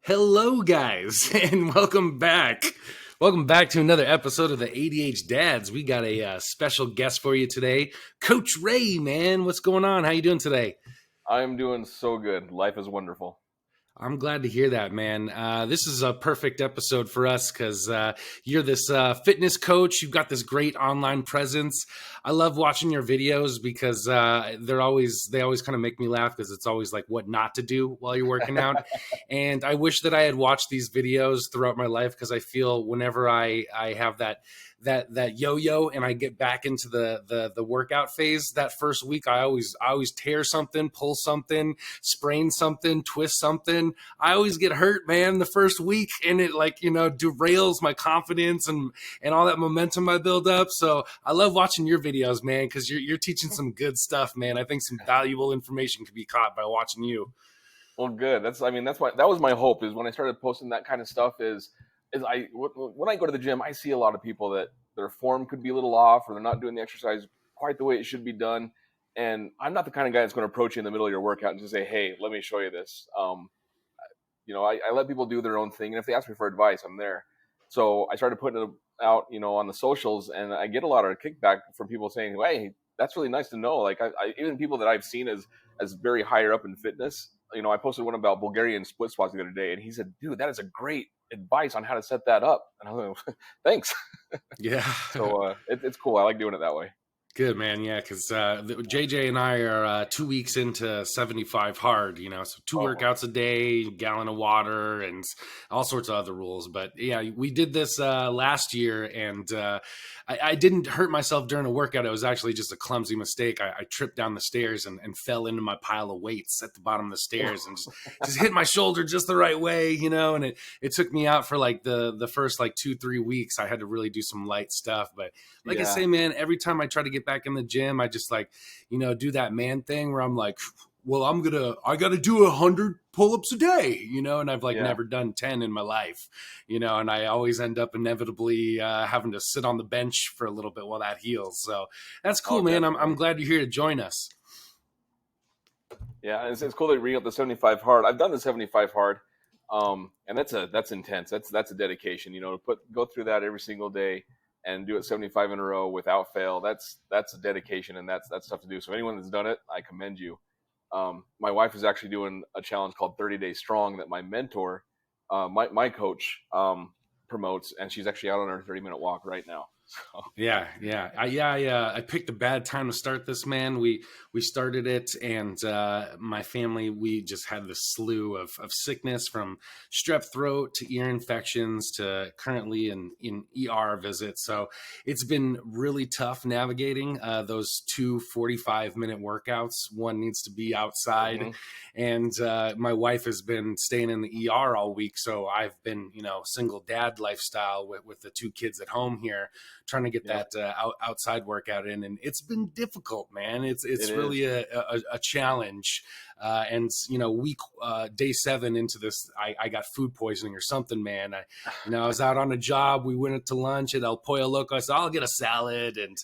Hello, guys, and welcome back. Welcome back to another episode of the ADH Dads. We got a special guest for you today, Coach Ray. Man, what's going on? How you doing today? I'm doing so good. Life is wonderful. I'm glad to hear that, man. This is a perfect episode for us because you're this fitness coach. You've got this great online presence. I love watching your videos because they always kind of make me laugh because it's always like what not to do while you're working out. And I wish that I had watched these videos throughout my life because I feel whenever I have that yo-yo and I get back into the workout phase, that first week I always tear something, pull something, sprain something, twist something. I always get hurt, man, the first week, and it derails my confidence and all that momentum I build up. So I love watching your videos, man, because you're teaching some good stuff, man. I think some valuable information can be caught by watching you. Well, good. That's why that was my hope is when I started posting that kind of stuff when I go to the gym, I see a lot of people that their form could be a little off or they're not doing the exercise quite the way it should be done. And I'm not the kind of guy that's going to approach you in the middle of your workout and just say, "Hey, let me show you this." I let people do their own thing, and if they ask me for advice, I'm there. So I started putting it out, on the socials, and I get a lot of kickback from people saying, "Hey, that's really nice to know." Like even people that I've seen as very higher up in fitness. I posted one about Bulgarian split squats the other day, and he said, "Dude, that is a great advice on how to set that up." And I was like, "Thanks." Yeah. So it's cool. I like doing it that way. Good, man. Yeah, because JJ and I are 2 weeks into 75 hard, so two Oh, workouts a day, gallon of water, and all sorts of other rules. But yeah, we did this last year, and I didn't hurt myself during a workout. It was actually just a clumsy mistake. I tripped down the stairs and fell into my pile of weights at the bottom of the stairs and just hit my shoulder just the right way, and it took me out for like the first like 2-3 weeks. I had to really do some light stuff. But like I say, man, every time I try to get back in the gym, I just do that man thing where I'm like, well, I got to do 100 pull-ups a day, and I've never done 10 in my life, and I always end up inevitably having to sit on the bench for a little bit while that heals. So that's cool, man. I'm glad you're here to join us. Yeah, it's cool that you bring up the 75 hard. I've done the 75 hard, and that's intense. That's a dedication. To go through that every single day and do it 75 in a row without fail. That's a dedication, and that's tough to do. So anyone that's done it, I commend you. My wife is actually doing a challenge called 30 Days Strong that my mentor, my coach, promotes, and she's actually out on her 30-minute walk right now. So. Yeah. I picked a bad time to start this, man. We started it, and my family, we just had this slew of sickness from strep throat to ear infections to currently in ER visits. So it's been really tough navigating those 2 45-minute workouts. One needs to be outside. Mm-hmm. And my wife has been staying in the ER all week. So I've been, single dad lifestyle with the 2 kids at home here, trying to get that outside workout in. And it's been difficult, man. It's really a challenge. And, day 7 into this, I got food poisoning or something, man. I was out on a job. We went to lunch at El Pollo Loco. I said, I'll get a salad. And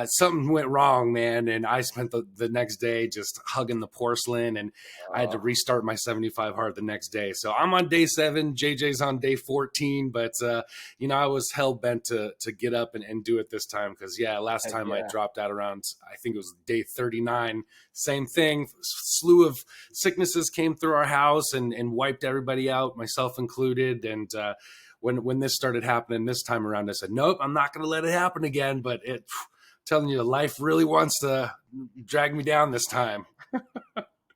something went wrong, man, and I spent the next day just hugging the porcelain, and I had to restart my 75 hard the next day. So I'm on day 7, JJ's on day 14, but I was hell bent to get up and do it this time because last time I dropped out around, I think it was day 39. Same thing, slew of sicknesses came through our house and wiped everybody out, myself included, and when this started happening this time around, I said, nope, I'm not going to let it happen again, but telling you, life really wants to drag me down this time.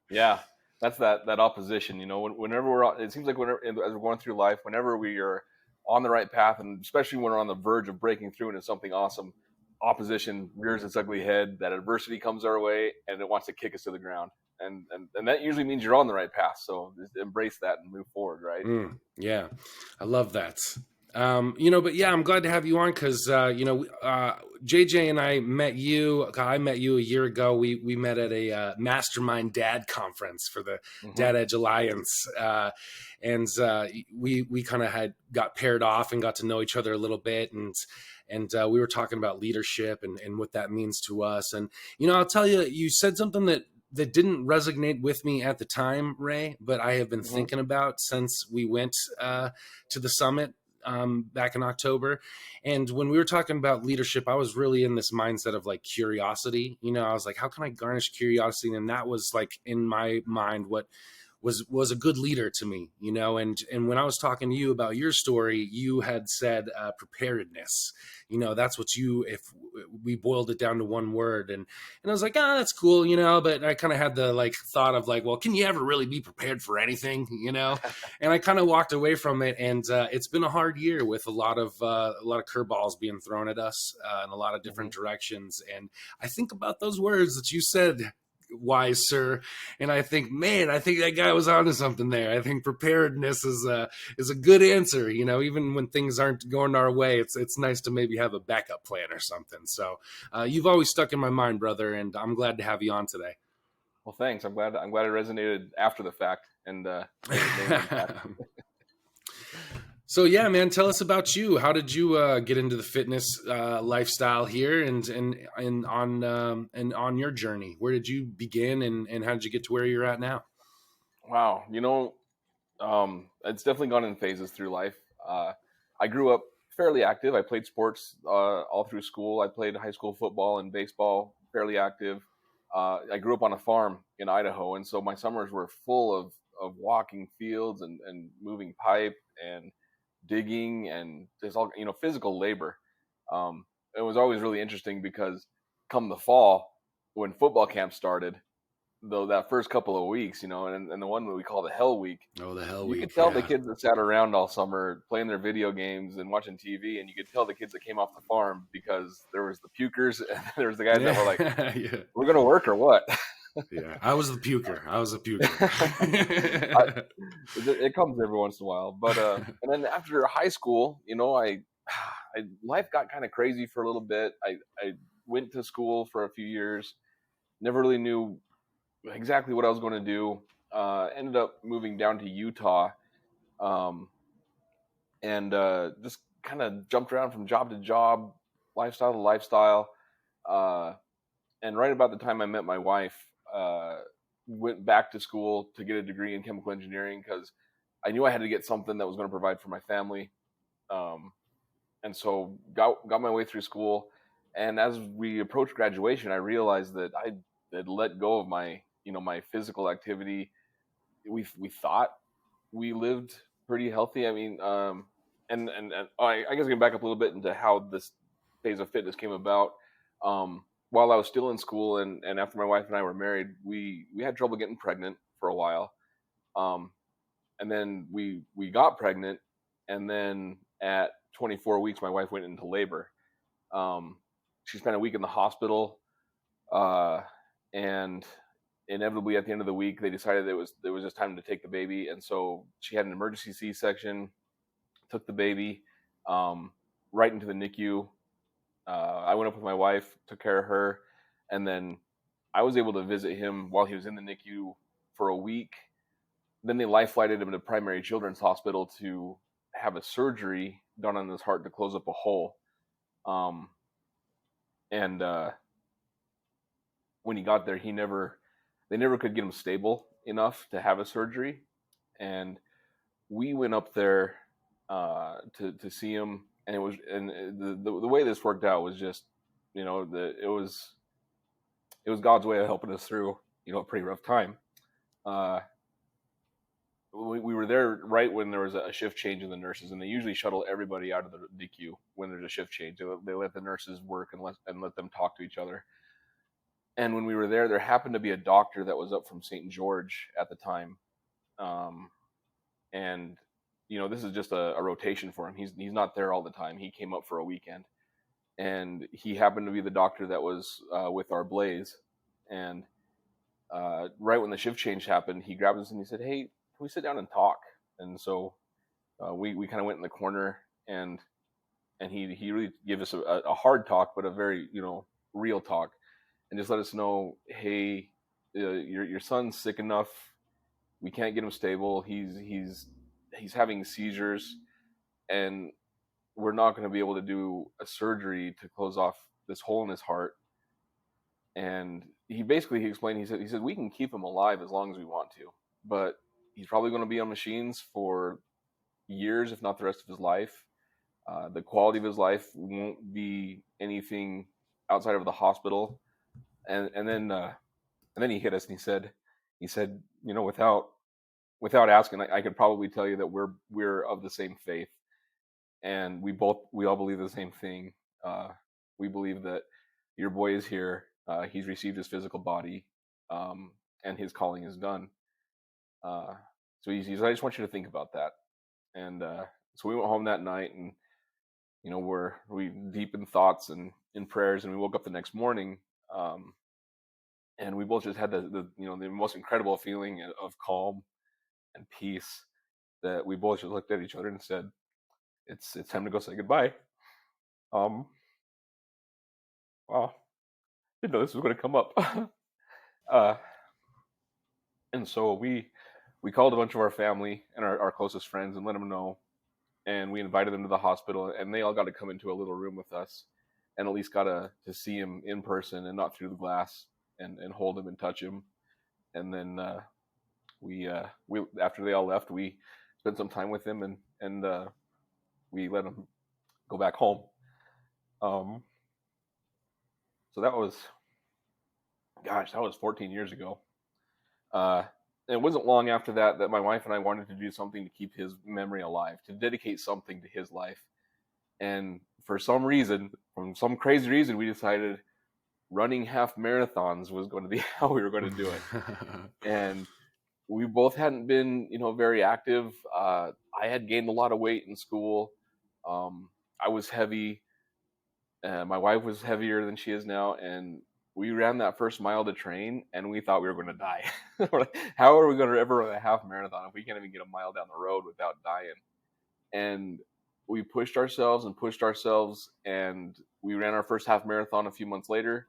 Yeah, that's that opposition. Whenever it seems like as we're going through life, whenever we are on the right path, and especially when we're on the verge of breaking through into something awesome, opposition rears its ugly head. That adversity comes our way, and it wants to kick us to the ground. And that usually means you're on the right path. So just embrace that and move forward, right? Yeah, I love that. But yeah, I'm glad to have you on because, JJ and I met you. I met you a year ago. We met at a mastermind dad conference for the Dad Edge Alliance. And we kind of got paired off and got to know each other a little bit. And we were talking about leadership and what that means to us. And, I'll tell you, you said something that that didn't resonate with me at the time, Ray, but I have been Hmm. thinking about since we went to the summit back in October. And when we were talking about leadership, I was really in this mindset of like curiosity. You know, I was like, how can I garnish curiosity? And that was like in my mind what was a good leader to me, you know. And when I was talking to you about your story, you had said preparedness. You know, that's what you, if we boiled it down to one word. And I was like, ah, that's cool, you know. But I kind of had the like thought of like, well, can you ever really be prepared for anything, you know? And I kind of walked away from it. And it's been a hard year with a lot of curveballs being thrown at us in a lot of Hmm. different directions. And I think about those words that you said, wise sir, and I think, man, I think that guy was onto something there. I think preparedness is a good answer. You know, even when things aren't going our way, it's nice to maybe have a backup plan or something. So you've always stuck in my mind, brother, and I'm glad to have you on today. Well, thanks. I'm glad it resonated after the fact and made an impact. So yeah, man, tell us about you. How did you get into the fitness lifestyle here, and on your journey? Where did you begin, and how did you get to where you're at now? Wow, it's definitely gone in phases through life. I grew up fairly active. I played sports all through school. I played high school football and baseball, fairly active. I grew up on a farm in Idaho, and so my summers were full of walking fields and moving pipe and digging and just all physical labor. It was always really interesting because come the fall, when football camp started, though that first couple of weeks, and the one that we call the Hell Week, Oh, the hell you could week, tell the yeah. kids that sat around all summer playing their video games and watching TV, and you could tell the kids that came off the farm because there was the pukers and there was the guys that were like, Yeah, yeah. "We're gonna work or what?" Yeah, I was the puker. I was a puker. I, it comes every once in a while, but and then after high school, life got kind of crazy for a little bit. I went to school for a few years, never really knew exactly what I was going to do. Ended up moving down to Utah, um, and just kind of jumped around from job to job, lifestyle to lifestyle. Uh, and right about the time I met my wife, went back to school to get a degree in chemical engineering because I knew I had to get something that was going to provide for my family. Um, and so got my way through school. And as we approached graduation, I realized that I had let go of my physical activity. We thought we lived pretty healthy. I mean, and I guess I can back up a little bit into how this phase of fitness came about. While I was still in school and after my wife and I were married, we had trouble getting pregnant for a while. Um, and then we got pregnant, and then at 24 weeks, my wife went into labor. Um, she spent a week in the hospital, uh, and inevitably at the end of the week they decided it was just time to take the baby, and so she had an emergency C-section, took the baby um, right into the NICU. I went up with my wife, took care of her, and then I was able to visit him while he was in the NICU for a week. Then they life flighted him to Primary Children's Hospital to have a surgery done on his heart to close up a hole. Um, and when he got there, they never could get him stable enough to have a surgery. And we went up there to see him, and the way this worked out was just, it was God's way of helping us through, a pretty rough time. Uh, we were there right when there was a shift change in the nurses, and they usually shuttle everybody out of the DQ when there's a shift change. They let the nurses work and let them talk to each other. And when we were there happened to be a doctor that was up from St. George at the time, um, and this is just a rotation for him. He's not there all the time. He came up for a weekend, and he happened to be the doctor that was with our Blaze. And right when the shift change happened, he grabbed us and he said, "Hey, can we sit down and talk?" And so we kind of went in the corner, and he really gave us a hard talk, but a very real talk, and just let us know, "Hey, your son's sick enough. We can't get him stable. He's having seizures, and we're not going to be able to do a surgery to close off this hole in his heart. And he explained, he said we can keep him alive as long as we want to, but he's probably going to be on machines for years, if not the rest of his life. The quality of his life won't be anything outside of the hospital. And then he hit us, and he said, without asking, I could probably tell you that we're of the same faith, and we all believe the same thing. Uh, we believe that your boy is here. He's received his physical body, um, and his calling is done. Uh, so he said, I just want you to think about that. And so we went home that night, and we deep in thoughts and in prayers, and we woke up the next morning, um, and we both just had the most incredible feeling of calm and peace, that we both just looked at each other and said, it's time to go say goodbye. Um, wow, didn't know this was going to come up. uh, and so we called a bunch of our family and our closest friends and let them know, and we invited them to the hospital, and they all got to come into a little room with us, and at least got to see him in person and not through the glass, and hold him and touch him. And then we after they all left, we spent some time with him, and we let him go back home. Um, so that was 14 years ago. Uh, and it wasn't long after that my wife and I wanted to do something to keep his memory alive, to dedicate something to his life. And for some reason, from some crazy reason, we decided running half marathons was going to be how we were going to do it. And we both hadn't been, very active. I had gained a lot of weight in school. I was heavy. My wife was heavier than she is now, and we ran that first mile to train, and we thought we were going to die. How are we going to ever run a half marathon if we can't even get a mile down the road without dying? And we pushed ourselves and pushed ourselves, and we ran our first half marathon a few months later,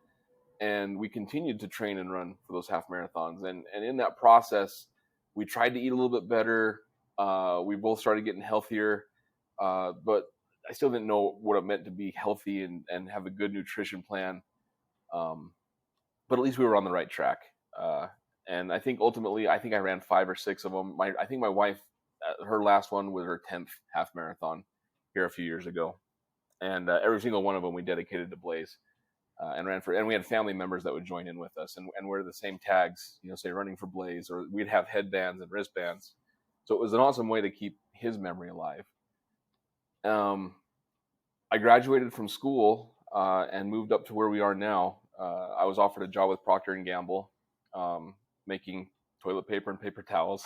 and we continued to train and run for those half marathons. And in that process, we tried to eat a little bit better. We both started getting healthier, but I still didn't know what it meant to be healthy and have a good nutrition plan. Um, but at least we were on the right track. Uh, and I think ultimately, I think I ran 5 or 6 of them. I think my wife, her last one was her 10th half marathon here a few years ago, and every single one of them we dedicated to Blaze. And we had family members that would join in with us, and wear the same tags, say running for Blaze, or we'd have headbands and wristbands. So it was an awesome way to keep his memory alive. Um, I graduated from school and moved up to where we are now. I was offered a job with Procter and Gamble, making toilet paper and paper towels.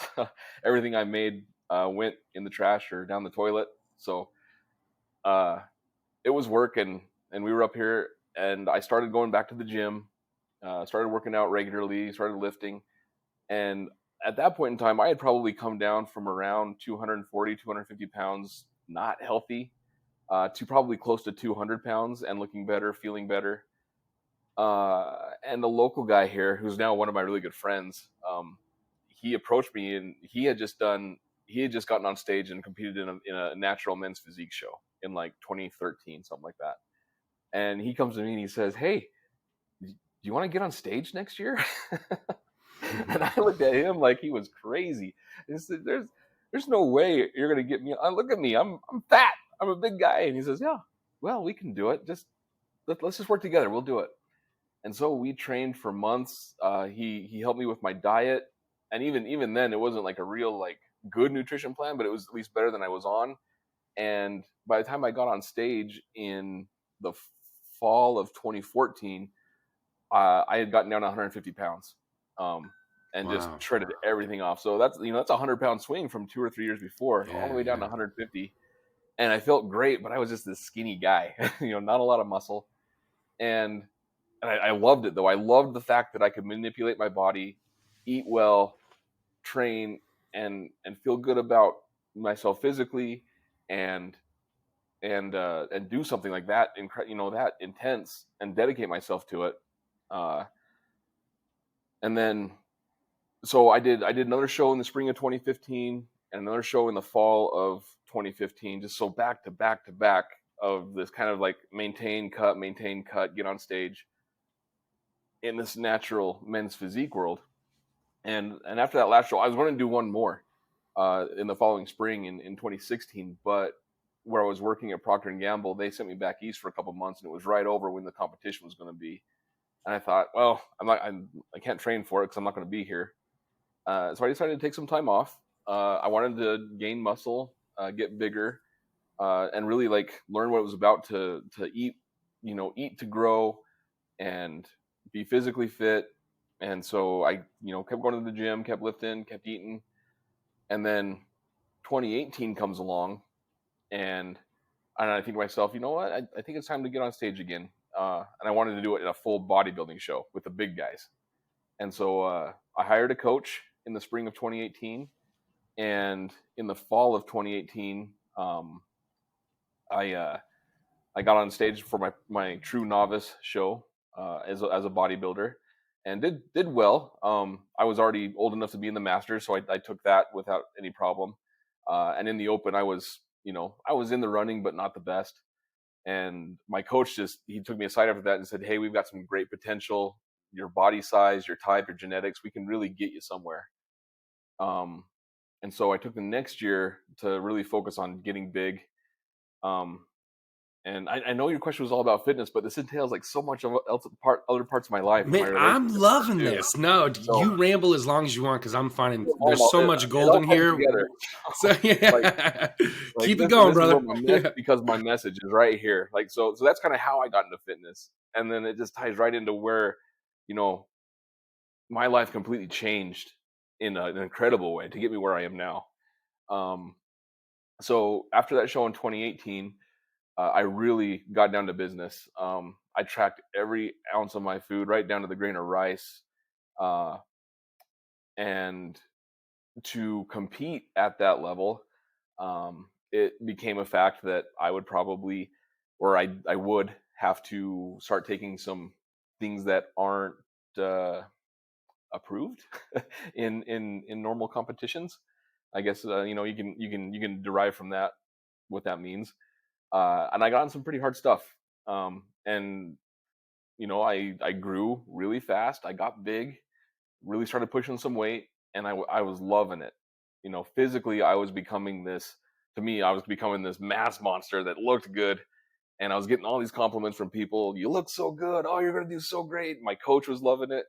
Everything I made went in the trash or down the toilet. So uh, it was work, and we were up here, and I started going back to the gym, started working out regularly, started lifting. And at that point in time, I had probably come down from around 240, 250 pounds, not healthy, to probably close to 200 pounds and looking better, feeling better. And the local guy here, who's now one of my really good friends, he approached me, and he had just gotten on stage and competed in a natural men's physique show in like 2013, something like that. And he comes to me and he says, "Hey, do you want to get on stage next year?" And I looked at him like he was crazy. I said, "There's no way you're gonna get me. Look at me. I'm fat. I'm a big guy." And he says, "Yeah, well, we can do it. Let's just work together. We'll do it." And so we trained for months. He helped me with my diet, and even then, it wasn't like a real like good nutrition plan, but it was at least better than I was on. And by the time I got on stage in the fall of 2014, I had gotten down to 150 pounds, and just Wow. shredded everything off. So that's a 100-pound swing from 2 or 3 years before, all the Yeah, way down to yeah. 150. And I felt great, but I was just this skinny guy, not a lot of muscle. And I loved it though. I loved the fact that I could manipulate my body, eat well, train, and feel good about myself physically, and and do something like that, that intense, and dedicate myself to it. Uh, and then so I did another show in the spring of 2015 and another show in the fall of 2015, just so back to back to back of this kind of like maintain cut, get on stage. in this natural men's physique world. And after that last show, I was going to do one more in the following spring in 2016, but where I was working at Procter and Gamble, they sent me back east for a couple months, and it was right over when the competition was going to be. And I thought, well, I can't train for it because I'm not going to be here. So I decided to take some time off. I wanted to gain muscle, get bigger, and really like learn what it was about to eat, eat to grow and be physically fit. And so I, kept going to the gym, kept lifting, kept eating. And then 2018 comes along, and I think to myself, you know what? I think it's time to get on stage again. And I wanted to do it in a full bodybuilding show with the big guys. And so I hired a coach in the spring of 2018. And in the fall of 2018, I I got on stage for my true novice show as a bodybuilder, and did well. I was already old enough to be in the Masters, so I took that without any problem. And in the Open, I was in the running, but not the best. And my coach he took me aside after that and said, "Hey, we've got some great potential. Your body size, your type, your genetics, we can really get you somewhere." Um, and so I took the next year to really focus on getting big. Um, and I know your question was all about fitness, but this entails like so much of other parts of my life and my Man, I'm relationships are loving too. this. No, So you ramble as long as you want because I'm finding there's all, so much it gold all in comes here. together. So like yeah, like keep it this going, this is where brother. my Yeah. because my message is right here. Like so that's kind of how I got into fitness, and then it just ties right into where you know my life completely changed in an incredible way to get me where I am now. Um, so after that show in 2018, I really got down to business. I tracked every ounce of my food, right down to the grain of rice. Uh, and to compete at that level, it became a fact that I would probably, or I would have to start taking some things that aren't uh, approved in normal competitions. I guess you can derive from that what that means. And I got on some pretty hard stuff. And I grew really fast. I got big, really started pushing some weight, and I was loving it. Physically, I was becoming this. To me, I was becoming this mass monster that looked good, and I was getting all these compliments from people. You look so good. Oh, you're gonna do so great. My coach was loving it.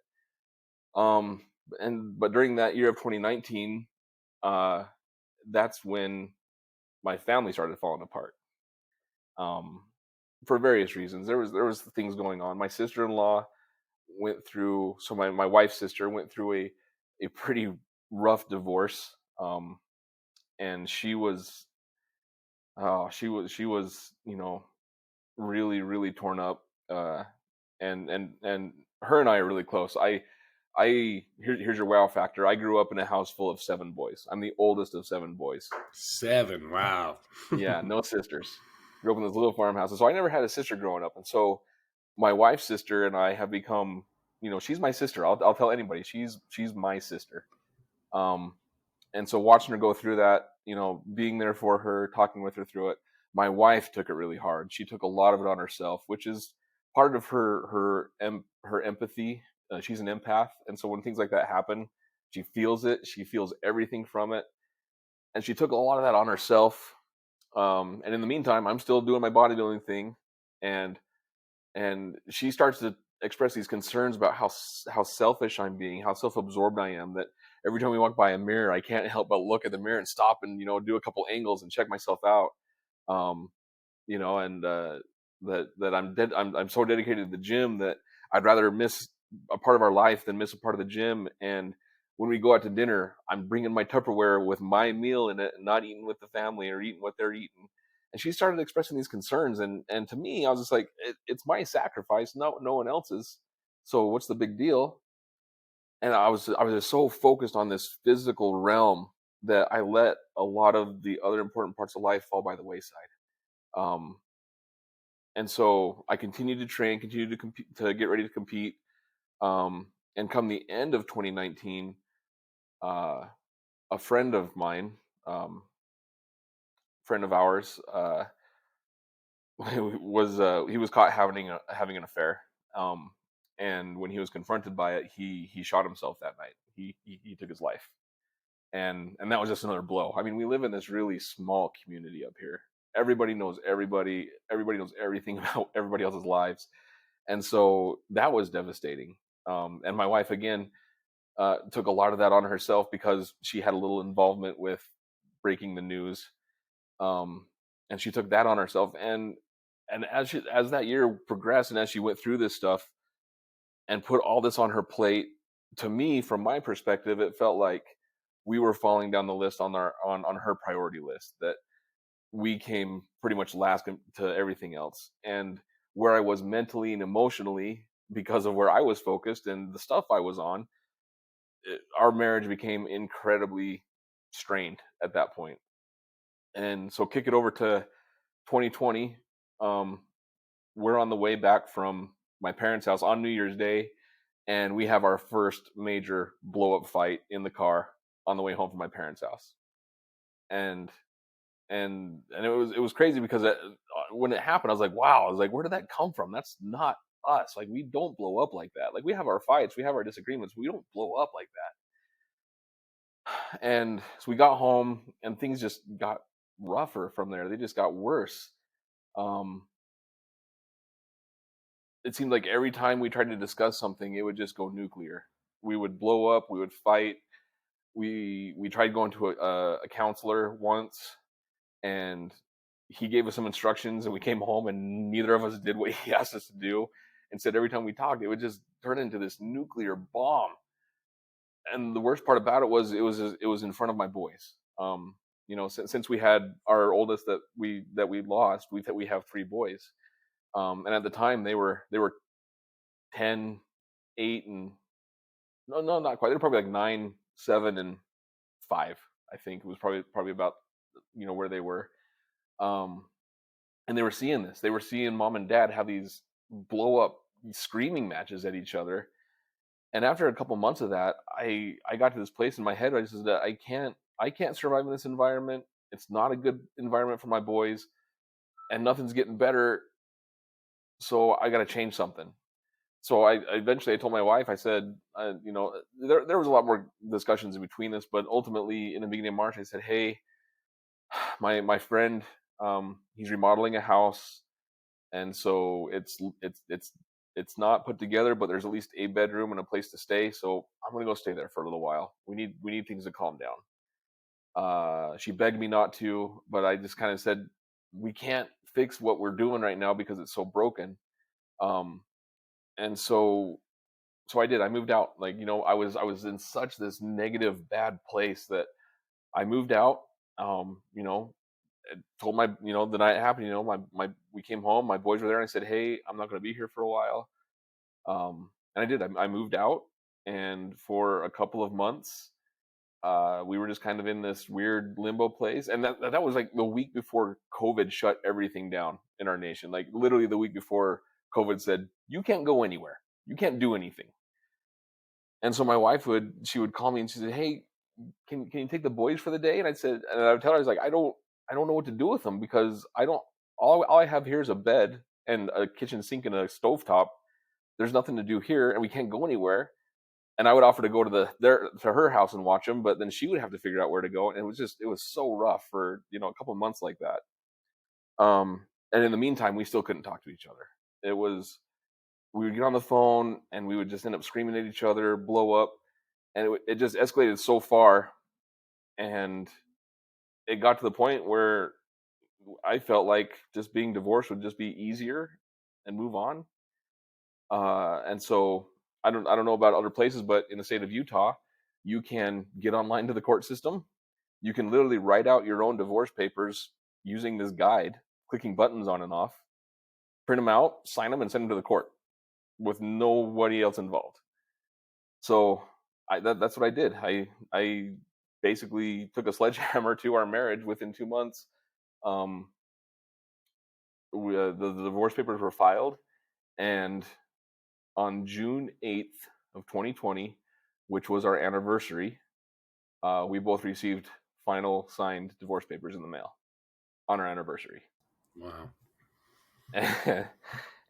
Um, but during that year of 2019, uh, that's when my family started falling apart. Um, for various reasons. There was things going on. My sister-in-law went through so my wife's sister went through a pretty rough divorce. And she was really really torn up. And her and I are really close. Here's your wow factor. I grew up in a house full of 7 boys. I'm the oldest of 7 boys. Seven. Wow. Yeah, no sisters. Grew up in this little farmhouse, so I never had a sister growing up. And so my wife's sister and I have become, she's my sister. I'll tell anybody she's my sister. Um, and so watching her go through that, being there for her, talking with her through it. My wife took it really hard. She took a lot of it on herself, which is part of her empathy. She's an empath, and so when things like that happen, she feels it. She feels everything from it, and she took a lot of that on herself. And in the meantime, I'm still doing my bodybuilding thing, and she starts to express these concerns about how selfish I'm being, how self-absorbed I am. That every time we walk by a mirror, I can't help but look at the mirror and stop and do a couple angles and check myself out. Um, and that I'm so dedicated to the gym that I'd rather miss a part of our life than miss a part of the gym. And when we go out to dinner, I'm bringing my Tupperware with my meal in it and not eating with the family or eating what they're eating. And she started expressing these concerns, and to me, I was just like, it's my sacrifice, no one else's. So what's the big deal? And I was just so focused on this physical realm that I let a lot of the other important parts of life fall by the wayside. Um, and so I continued to train, continued to compete, to get ready to compete. And come the end of 2019, uh, a friend of mine, um, friend of ours, he was caught having an affair. Um, and when he was confronted by it, he shot himself that night. He took his life, and that was just another blow. I mean, we live in this really small community up here. Everybody knows everybody. Everybody knows everything about everybody else's lives, and so that was devastating. And my wife again took a lot of that on herself because she had a little involvement with breaking the news, um, and she took that on herself. And as that year progressed, and as she went through this stuff and put all this on her plate, to me, from my perspective, it felt like we were falling down the list on on her priority list. That we came pretty much last to everything else, and where I was mentally and emotionally because of where I was focused and the stuff I was on, our marriage became incredibly strained at that point. And so kick it over to 2020. Um, we're on the way back from my parents' house on New Year's Day, and we have our first major blow up fight in the car on the way home from my parents' house. And and it was crazy because when it happened, I was like, wow, I was like, where did that come from? That's not us. Like, we don't blow up like that. Like, we have our fights, we have our disagreements, we don't blow up like that. And so we got home, and things just got rougher from there. They just got worse. Um, it seemed like every time we tried to discuss something, it would just go nuclear. We would blow up. We would fight. We tried going to a counselor once, and he gave us some instructions, and we came home, and neither of us did what he asked us to do. Instead, every time we talked, it would just turn into this nuclear bomb. And the worst part about it was it was in front of my boys. Since we had our oldest that we lost, we have three boys. And at the time they were 10, 8, and no, not quite. They're probably like 9, 7, and 5. I think it was probably about where they were. Um, and they were seeing this. They were seeing mom and dad have these blow up screaming matches at each other. And after a couple months of that, I got to this place in my head where I said that I can't survive in this environment. It's not a good environment for my boys, and nothing's getting better. So I got to change something. So I eventually I told my wife. I said, there was a lot more discussions in between this, but ultimately in the beginning of March, I said, hey, my friend, he's remodeling a house, and so it's not put together, but there's at least a bedroom and a place to stay. So I'm gonna go stay there for a little while. We need things to calm down. She begged me not to, but I just kind of said we can't fix what we're doing right now because it's so broken. Um, and so I did. I moved out. Like, I was in such this negative, bad place that I moved out. Told the night it happened. My we came home. My boys were there, and I said, "Hey, I'm not going to be here for a while." And I did. I moved out, and for a couple of months, we were just kind of in this weird limbo place. And that was like the week before COVID shut everything down in our nation. Like, literally the week before COVID said, "You can't go anywhere. You can't do anything." And so my wife would call me and she said, "Hey, can you take the boys for the day?" And I would tell her, I was like, I don't know what to do with them because I don't all I have here is a bed and a kitchen sink and a stovetop. There's nothing to do here, and we can't go anywhere. And I would offer to go to her house and watch them, but then she would have to figure out where to go. And it was so rough for a couple of months like that. And in the meantime, we still couldn't talk to each other. It was We would get on the phone and we would just end up screaming at each other, blow up, and it just escalated so far. And it got to the point where I felt like just being divorced would just be easier and move on. And so I don't know about other places, but in the state of Utah, you can get online to the court system. You can literally write out your own divorce papers using this guide, clicking buttons on and off, print them out, sign them, and send them to the court with nobody else involved. So that's what I did. I basically took a sledgehammer to our marriage within 2 months. Um, the divorce papers were filed, and on June 8th of 2020, which was our anniversary, we both received final signed divorce papers in the mail on our anniversary. Wow.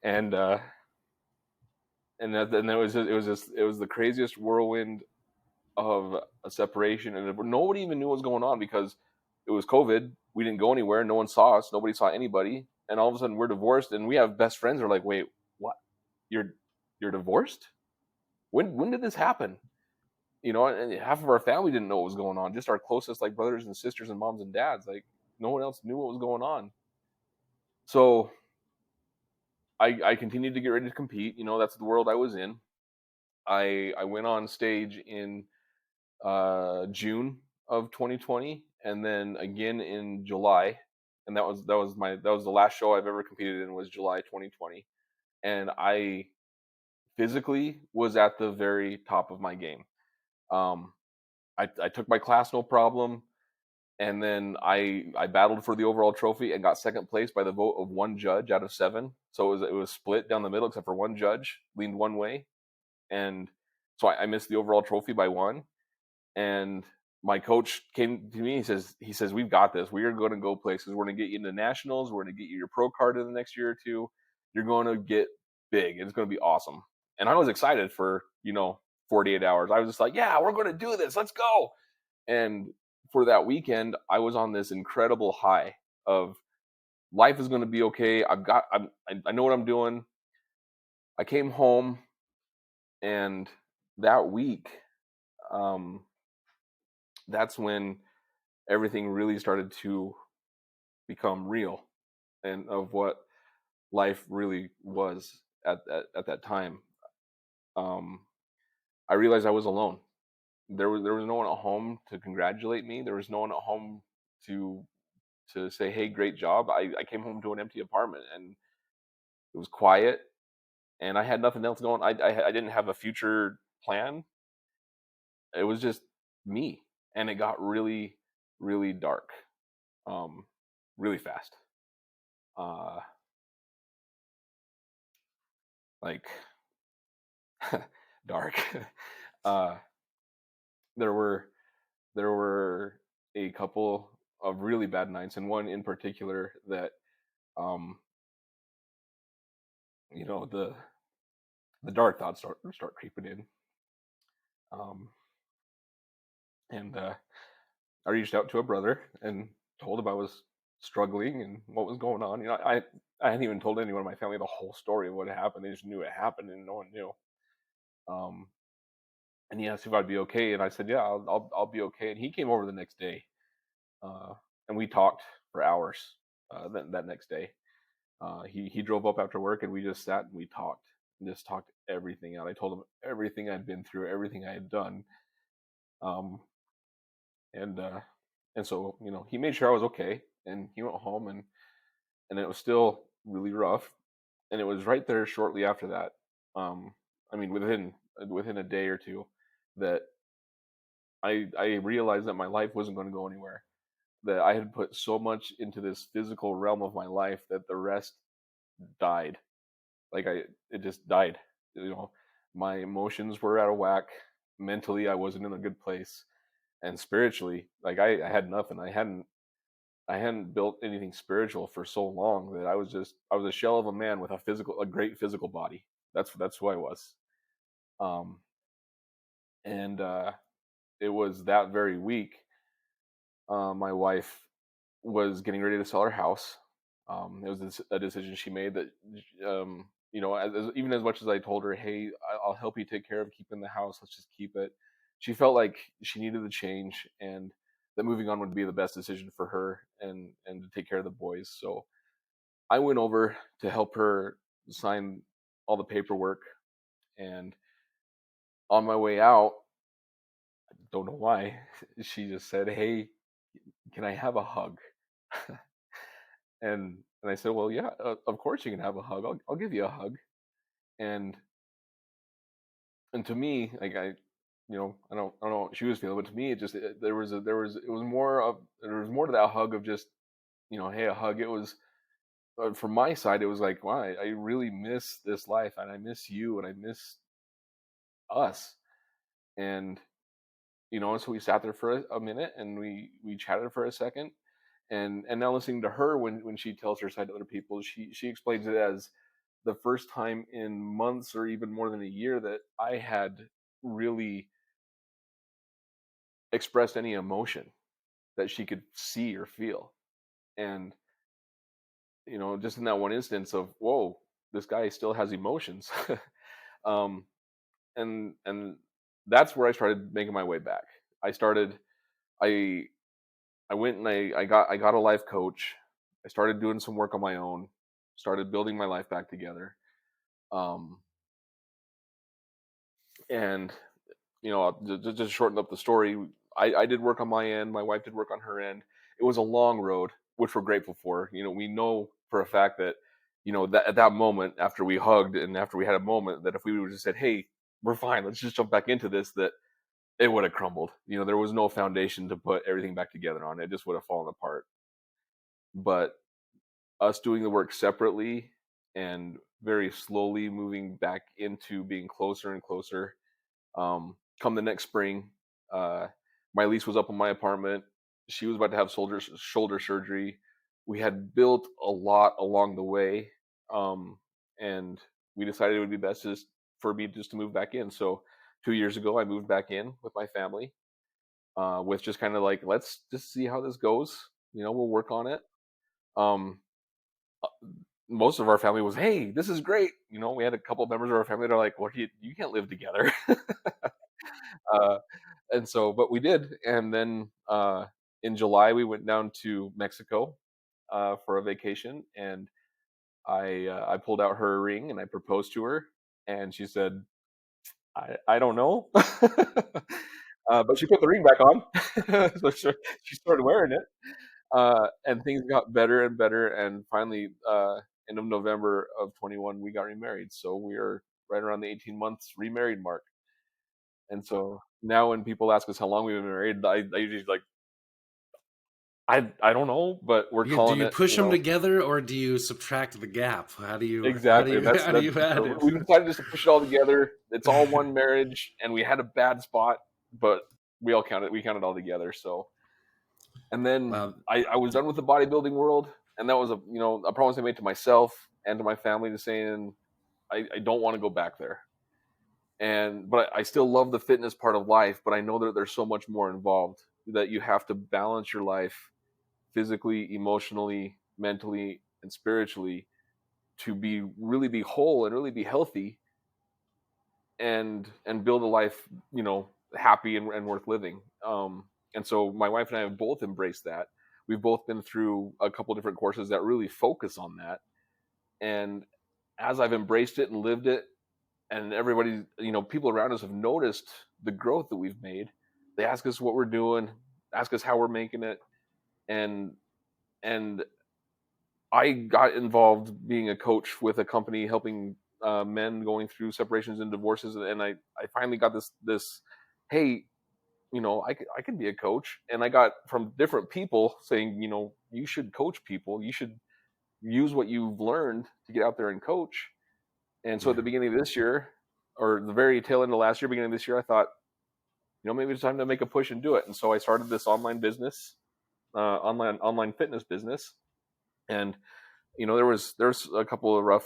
And and it was the craziest whirlwind of a separation, and nobody even knew what was going on because it was COVID. We didn't go anywhere. No one saw us. Nobody saw anybody. And all of a sudden, we're divorced, and we have best friends. Who are like, wait, what? You're you're divorced? When did this happen? You know, and half of our family didn't know what was going on. Just our closest like brothers and sisters and moms and dads. Like no one else knew what was going on. So I continued to get ready to compete. You know, that's the world I was in. I went on stage in June of 2020, and then again in July, and that was the last show I've ever competed in was July 2020, and I physically was at the very top of my game. Um, I took my class no problem, and then I battled for the overall trophy and got second place by the vote of one judge out of seven. So it was split down the middle, except for one judge leaned one way, and so I missed the overall trophy by one. And my coach came to me. He says we've got this. We are going to go places. We're going to get you into nationals. We're going to get you your pro card in the next year or two. You're going to get big. It's going to be awesome. And I was excited for 48 hours. I was just like, yeah, we're going to do this. Let's go. And for that weekend, I was on this incredible high of life is going to be okay. I know what I'm doing. I came home, and that week, um, that's when everything really started to become real and of what life really was at that time. Um, I realized I was alone. There was no one at home to congratulate me. There was no one at home to say, "Hey, great job." I came home to an empty apartment, and it was quiet, and I had nothing else going. I didn't have a future plan. It was just me, and it got really really dark, um, really fast. Uh, like dark. uh, there were there were a couple of really bad nights, and one in particular that um, the dark thoughts start creeping in. Um, and I reached out to a brother and told him I was struggling and what was going on. I hadn't even told anyone in my family the whole story of what happened. They just knew it happened, and no one knew. Um, and he asked if I'd be okay, and I said, "Yeah, I'll be okay." And he came over the next day, uh, and we talked for hours that next day. He drove up after work, and we just sat and we talked and just talked everything out. I told him everything I'd been through, everything I had done, um, and uh, and so he made sure I was okay, and he went home, and it was still really rough, and it was right there shortly after that. I mean, within a day or two, that I realized that my life wasn't going to go anywhere. That I had put so much into this physical realm of my life that the rest died. Like it just died. My emotions were out of whack. Mentally, I wasn't in a good place, and spiritually, like I had nothing. I hadn't built anything spiritual for so long that I was a shell of a man with a great physical body. That's who I was. Um, and it was that very week. My wife was getting ready to sell her house. It was a decision she made that, even as much as I told her, "Hey, I'll help you take care of keeping the house. Let's just keep it." She felt like she needed the change, and that moving on would be the best decision for her and to take care of the boys. So I went over to help her sign all the paperwork, and on my way out, don't know why, she just said, "Hey, can I have a hug?" And I said, "Well, yeah, of course you can have a hug. I'll give you a hug." And and to me, like I don't know what she was feeling, but to me, it was more of there was more to that hug of just hey, a hug. It was from my side, it was like, wow, I really miss this life, and I miss you, and I miss us. And so we sat there for a minute, and we chatted for a second, and now listening to her when she tells her side to other people, she explains it as the first time in months or even more than a year that I had really expressed any emotion that she could see or feel. And, just in that one instance of, whoa, this guy still has emotions. um, and that's where I started making my way back. I started, I, I went and I got a life coach. I started doing some work on my own, started building my life back together. Um, and just to shorten up the story, I did work on my end. My wife did work on her end. It was a long road, which we're grateful for. We know for a fact that, that at that moment, after we hugged and after we had a moment, that if we would have just said, "Hey, we're fine. Let's just jump back into this," that it would have crumbled. There was no foundation to put everything back together on. It just would have fallen apart. But us doing the work separately and very slowly moving back into being closer and closer. Come the next spring, uh, my lease was up on my apartment. She was about to have shoulder surgery. We had built a lot along the way, and we decided it would be best just for me just to move back in. So 2 years ago, I moved back in with my family, with just kind of like, let's just see how this goes. We'll work on it. Um, Most of our family was, "Hey, this is great." We had a couple of members of our family that are like, "Well, you can't live together." uh, and so, but we did. And then in July, we went down to Mexico for a vacation, and I pulled out her ring and I proposed to her, and she said, "I don't know," but she put the ring back on, so she started wearing it, and things got better and better, and finally, end of November of 21, we got remarried. So we are right around the 18 months remarried mark. And so now when people ask us how long we've been married, I usually like, I don't know, but we're Do calling you it, push them together or do you subtract the gap? exactly. That's How do that's you add it? we decided just to push it all together. It's all one marriage, and we had a bad spot, but we counted all together. So, and then Well, I was done with the bodybuilding world, and that was a promise I made to myself and to my family, to saying I don't want to go back there. But I still love the fitness part of life, but I know that there's so much more involved, that you have to balance your life physically, emotionally, mentally, and spiritually to be whole and really be healthy, and build a life, happy and worth living. And so my wife and I have both embraced that. We've both been through a couple different courses that really focus on that. And as I've embraced it and lived it, and everybody, people around us have noticed the growth that we've made. They ask us what we're doing, ask us how we're making it. And and I got involved being a coach with a company helping men going through separations and divorces, and I finally got this, hey, I could be a coach. And I got from different people saying, you should coach people, you should use what you've learned to get out there and coach. And so at yeah. the beginning of this year, or the very tail end of last year, beginning of this year, I thought, maybe it's time to make a push and do it. And so I started this online business, online fitness business. And there's a couple of rough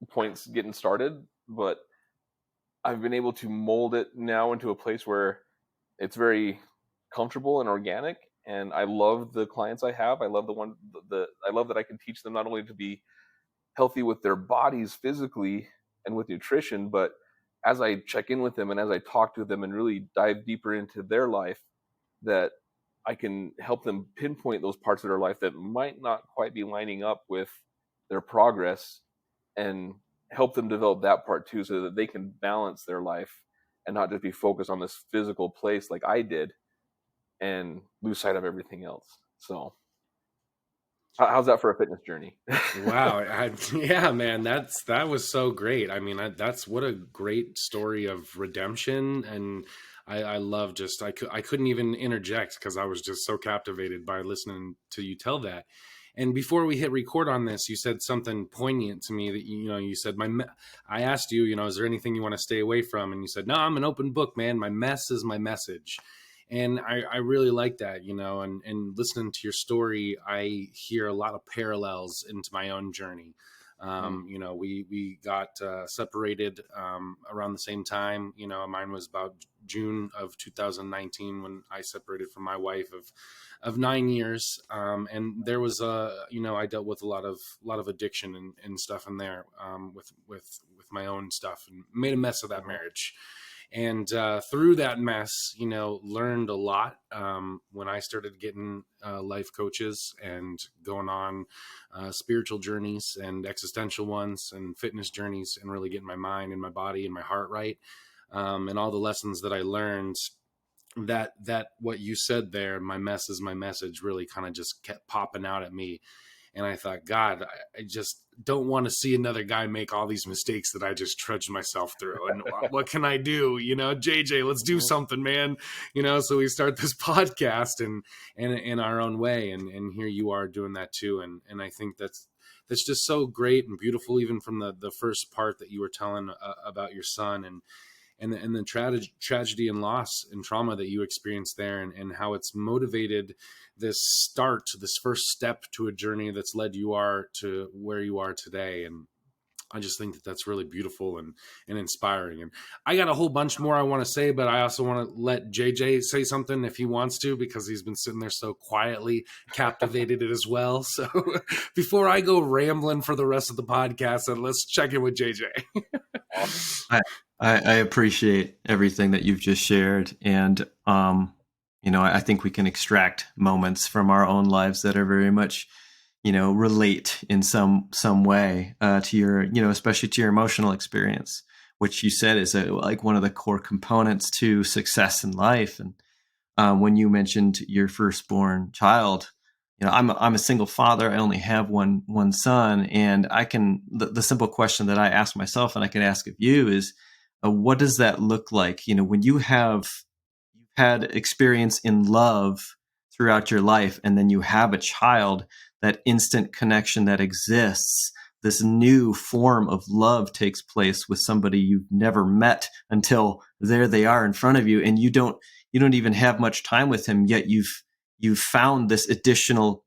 points getting started, but I've been able to mold it now into a place where it's very comfortable and organic. And I love the clients I have. I love I love that I can teach them not only to be healthy with their bodies physically and with nutrition, but as I check in with them and as I talk to them and really dive deeper into their life, that I can help them pinpoint those parts of their life that might not quite be lining up with their progress, and help them develop that part too, so that they can balance their life and not just be focused on this physical place like I did, and lose sight of everything else. So, how's that for a fitness journey? Wow. Yeah, man, that was so great. I mean, that's what a great story of redemption. And I love just, I couldn't even interject because I was just so captivated by listening to you tell that. And before we hit record on this, you said something poignant to me that, you said, I asked you, is there anything you want to stay away from? And you said, no, I'm an open book, man. My mess is my message. And I really like that, and listening to your story, I hear a lot of parallels into my own journey. Mm. We got separated around the same time. Mine was about June of 2019 when I separated from my wife of 9 years. And there was I dealt with a lot of addiction and stuff in there, with my own stuff, and made a mess of that Mm-hmm. marriage. And through that mess, learned a lot. When I started getting life coaches and going on spiritual journeys and existential ones and fitness journeys, and really getting my mind and my body and my heart right, and all the lessons that I learned, that what you said there, my mess is my message, really kind of just kept popping out at me. And I thought, God, I just don't want to see another guy make all these mistakes that I just trudged myself through. And what can I do? JJ, let's do Mm-hmm. something, man. So we start this podcast and in our own way. And here you are doing that too. And I think that's just so great and beautiful, even from the first part that you were telling about your son, and the tragedy and loss and trauma that you experienced there, and how it's motivated this first step to a journey that's led you are to where you are today. And I just think that that's really beautiful and inspiring. And I got a whole bunch more I want to say, but I also want to let JJ say something if he wants to, because he's been sitting there so quietly captivated it as well. So before I go rambling for the rest of the podcast, let's check in with JJ. Awesome. I, I appreciate everything that you've just shared, and I think we can extract moments from our own lives that are very much, relate in some way to your, especially to your emotional experience, which you said is like one of the core components to success in life. And when you mentioned your firstborn child, I'm a single father. I only have one son, and the simple question that I ask myself and I can ask of you is, what does that look like? When you've had experience in love throughout your life, and then you have a child, that instant connection that exists, this new form of love takes place with somebody you've never met until there they are in front of you, and you don't even have much time with him, yet you've found this additional,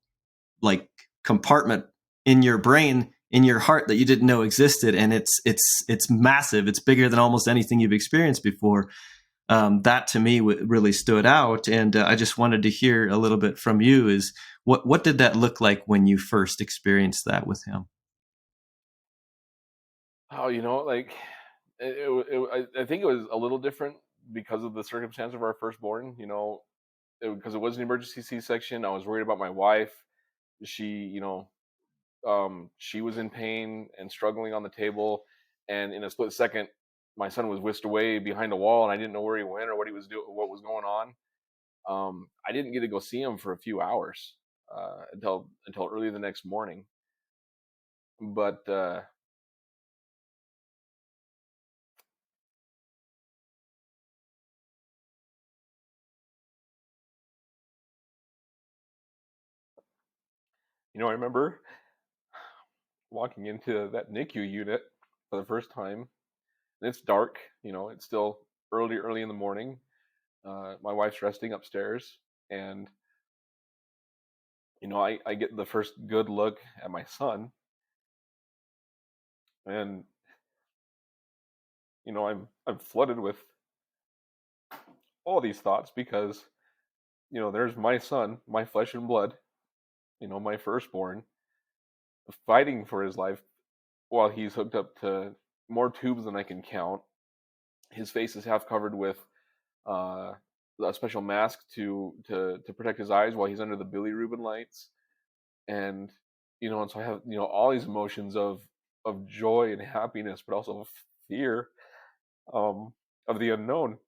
like, compartment in your brain, in your heart, that you didn't know existed, and it's massive. It's bigger than almost anything you've experienced before. That to me really stood out, and I just wanted to hear a little bit from you. Is what did that look like when you first experienced that with him? Oh, like I think it was a little different because of the circumstance of our firstborn. Because it was an emergency C-section. I was worried about my wife. She, she was in pain and struggling on the table, and in a split second, my son was whisked away behind a wall, and I didn't know where he went or what he was doing, what was going on. I didn't get to go see him for a few hours until early the next morning. But I remember walking into that NICU unit for the first time, and it's dark. It's still early in the morning. My wife's resting upstairs, and I get the first good look at my son, and I'm flooded with all these thoughts because there's my son, my flesh and blood, my firstborn, fighting for his life while he's hooked up to more tubes than I can count. His face is half covered with uh, a special mask to protect his eyes while he's under the bilirubin lights, and and so I have all these emotions of joy and happiness, but also fear, of the unknown,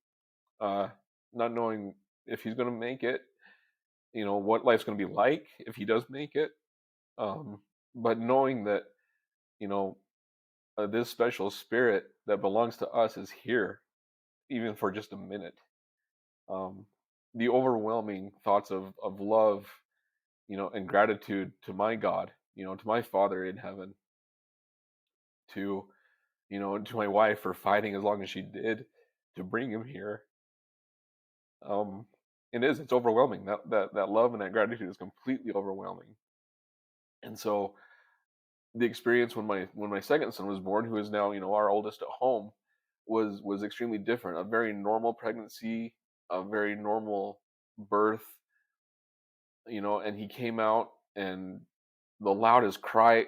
uh, not knowing if he's going to make it, what life's going to be like if he does make it, um, but knowing that you know this special spirit that belongs to us is here, even for just a minute. Um, the overwhelming thoughts of love, and gratitude to my God, to my Father in heaven, to to my wife for fighting as long as she did to bring him here. Um, it's overwhelming. That love and that gratitude is completely overwhelming. And so the experience when my second son was born, who is now, our oldest at home, was extremely different. A very normal pregnancy, a very normal birth, and he came out, and the loudest cry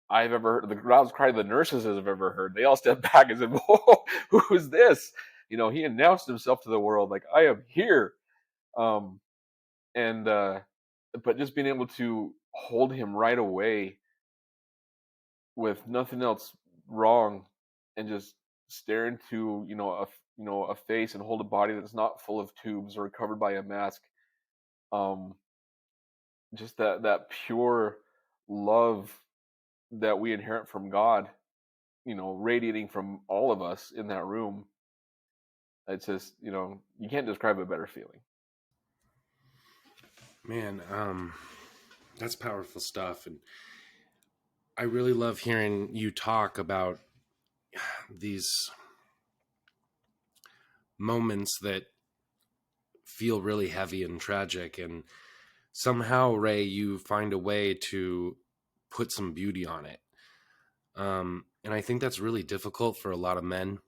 I've ever heard, the loudest cry the nurses have ever heard. They all stepped back and said, "Whoa, who is this?" He announced himself to the world like, "I am here." Um, and but just being able to hold him right away with nothing else wrong, and just stare into, a face, and hold a body that's not full of tubes or covered by a mask. um just that pure love that we inherit from God, radiating from all of us in that room. It's just, you can't describe a better feeling. Man, that's powerful stuff. And I really love hearing you talk about these moments that feel really heavy and tragic. And somehow, Ray, you find a way to put some beauty on it. And I think that's really difficult for a lot of men.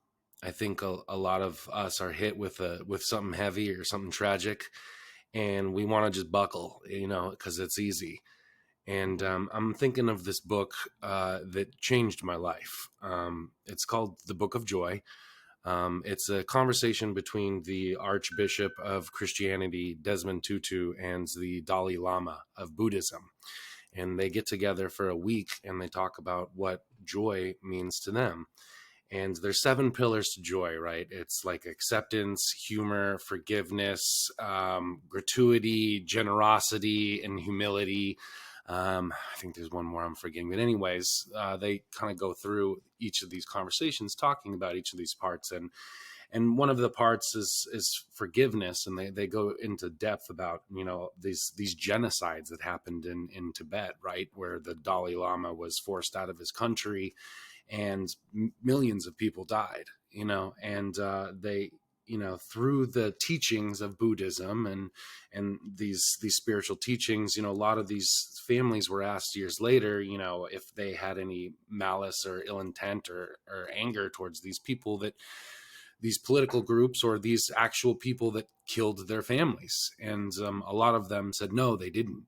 I think a lot of us are hit with something heavy or something tragic, and we want to just buckle, because it's easy. And Hmm. I'm thinking of this book that changed my life. It's called The Book of Joy. It's a conversation between the Archbishop of Christianity, Desmond Tutu, and the Dalai Lama of Buddhism. And they get together for a week and they talk about what joy means to them. And there's 7 pillars to joy, right? It's like acceptance, humor, forgiveness, gratuity, generosity, and humility. I think there's one more I'm forgetting, but anyways, they kind of go through each of these conversations, talking about each of these parts, and one of the parts is forgiveness, and they go into depth about these genocides that happened in Tibet, right, where the Dalai Lama was forced out of his country and millions of people died, and they, through the teachings of Buddhism and these spiritual teachings, a lot of these families were asked years later, if they had any malice or ill intent or anger towards these people, that these political groups or these actual people that killed their families. And a lot of them said no, they didn't,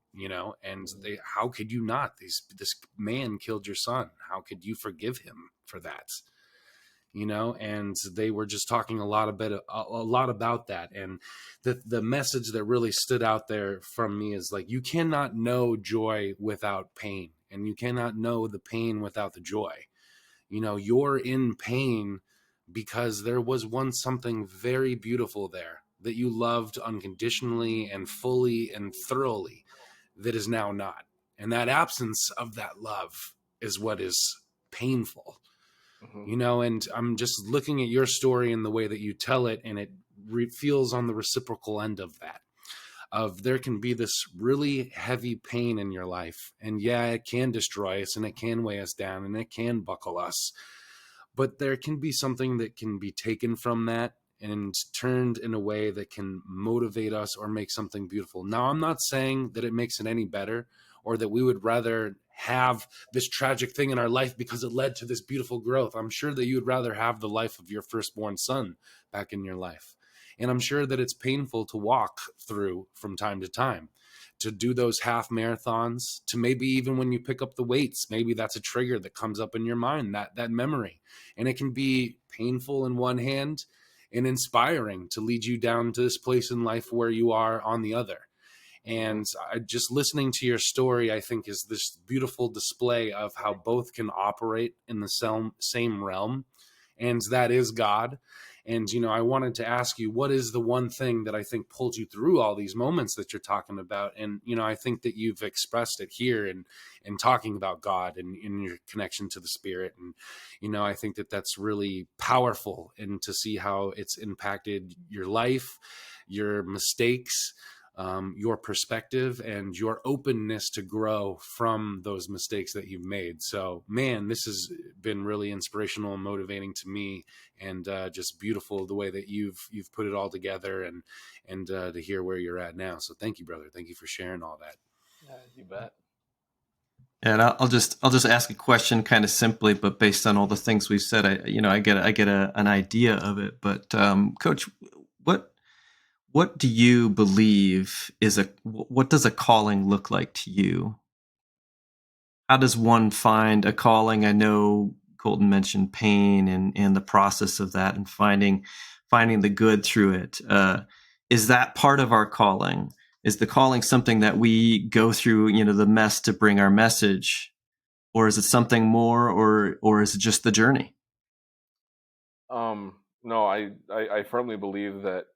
and they, how could you not, this man killed your son, how could you forgive him for that? And they were just talking a lot about that. And the message that really stood out there from me is like, you cannot know joy without pain, and you cannot know the pain without the joy. You're in pain because there was once something very beautiful there that you loved unconditionally and fully and thoroughly, that is now not. And that absence of that love is what is painful. Hmm. And I'm just looking at your story and the way that you tell it, and it feels on the reciprocal end of that. Of there can be this really heavy pain in your life, and yeah, it can destroy us and it can weigh us down and it can buckle us, but there can be something that can be taken from that and turned in a way that can motivate us or make something beautiful. Now, I'm not saying that it makes it any better or that we would rather have this tragic thing in our life because it led to this beautiful growth. I'm sure that you would rather have the life of your firstborn son back in your life. And I'm sure that it's painful to walk through from time to time, to do those half marathons, to maybe even when you pick up the weights, maybe that's a trigger that comes up in your mind, that memory. And it can be painful in one hand and inspiring to lead you down to this place in life where you are on the other. Hmm. And just listening to your story, I think, is this beautiful display of how both can operate in the same realm, and that is God. And, I wanted to ask you, what is the one thing that I think pulled you through all these moments that you're talking about? And, I think that you've expressed it here in talking about God and in your connection to the Spirit. And, I think that that's really powerful, and to see how it's impacted your life, your mistakes, your perspective, and your openness to grow from those mistakes that you've made. So, man, this has been really inspirational and motivating to me, and just beautiful the way that you've put it all together, and to hear where you're at now. So, thank you, brother. Thank you for sharing all that. Yeah, you bet. And I'll just ask a question kind of simply, but based on all the things we've said, I get an idea of it. But Coach, what what do you believe is a what does a calling look like to you? How does one find a calling? I know Colton mentioned pain and the process of that and finding the good through it. Is that part of our calling? Is the calling something that we go through, the mess to bring our message, or is it something more, or is it just the journey? No, I firmly believe that,